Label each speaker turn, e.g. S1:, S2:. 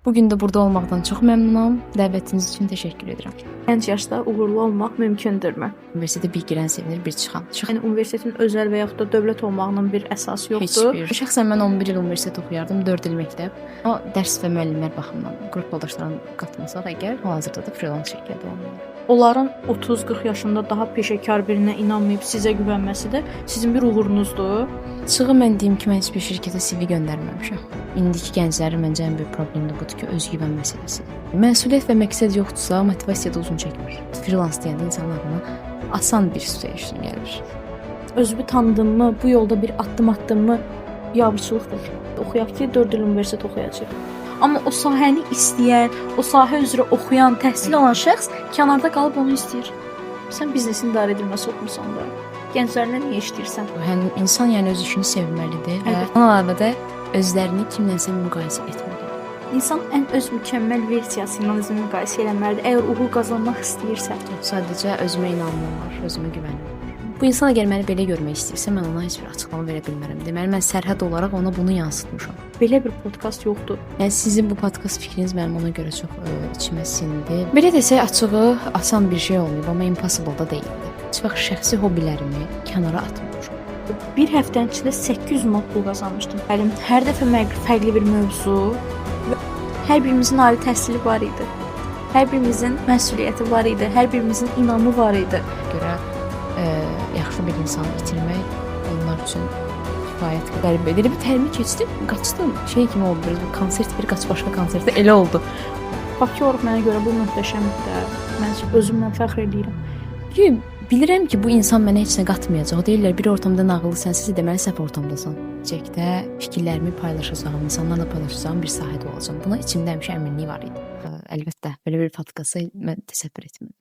S1: Bugün də burada olmaqdan çox məmnunam. Dəvətiniz üçün təşəkkür edirəm.
S2: Gənc yaşda uğurlu olmaq mümkündürmü?
S1: Universitetə bir girən sevinir, bir çıxan.
S2: Yəni universitetin özəl və yaxud da dövlət olmağının bir əsası yoxdur.
S1: Heç bir. Şəxsən mən 11 il universitet oxuyardım, 4 il məktəb. O dərs və müəllimlər baxımından qrup yoldaşlarına qatmasaq əgər, hal-hazırda da freelance şirkətdə olmalıyam.
S2: Onların 30-40 yaşında daha peşəkar birinə inanmayıb sizə güvənməsi də sizin bir uğurunuzdur.
S1: Çığı mən deyim ki, mən heç bir şirkətə CV göndərməmişəm. İndiki gənclərin məncə ən böyük problemi budur ki, özgüvən məsələsidir. Məsuliyyət və məqsəd yoxdursa, motivasiya da uzun çəkmir. Freelance deyəndə insanlarına asan bir situation gəlir.
S2: Özümü tanıdımmı, bu yolda bir addım atdımmı, biabırçılıqdır. Oxuyaq ki, 4 il universitet oxuyacaq. Amma o sahəni istəyən, o sahə üzrə oxuyan, təhsil alan şəxs kənarda qalıb onu istəyir. Sən biznesin idarə edilməsi oxumusan da, gənclərlə niyə işləyirsən?
S1: Həm insan yəni öz işini sevməlidir və ondan əlavə də özlərini kimlənsə müqayisə etməlidir.
S2: İnsan ən öz mükəmməl versiyası ilə özünü müqayisə etməlidir. Əgər uğur qazanmaq istəyirsə,
S1: sadəcə özümə inanmam var, özümə güvənim var. Bu insan əgər məni belə görmək istəyirsə, mən ona heç bir açıqlama verə bilmərəm. Deməli, mən sərhəd olaraq ona bunu yansıtmışam.
S2: Belə bir podkast yoxdur.
S1: Yəni sizin bu podkast fikriniz mənim ona görə çox içimə sindi. Belə desək, açığı asan bir şey olmayıb, amma impossible da deyildi. Heç vaxt şəxsi hobbilərimi kənara atmamışam.
S2: Bir həftənin içində 800 manat pul qazanmışdım. Hər dəfə fərqli bir mövzu və hər birimizin ali təhsili var idi. Hər birimizin məsuliyyəti var idi, hər birimizin inamı var idi.
S1: Görə yaxşı bir insanı itirmək onlar üçün kifayət qədər belə bir tərimi keçdim, qaçdım. Şey kimi oldu, bir konsert, bir qaç başqa konsertdə elə oldu.
S2: Bakı olub mənə görə bu möhtəşəmdir. Mən özümlə fəxr edirəm.
S1: Bilirəm ki, bu insan mənə heç nə qatmayacaq. Deyirlər, bir ortamda nağıllı sənsən, deməli səhv ortamdasan. Gələcəkdə fikirlərimi paylaşacağam, insanlarla paylaşacağım bir sahədə olacağam. Buna içimdə həmişə əminlik var idi. Əlbəttə, belə bir podkastı mən təsəvvür etmirəm.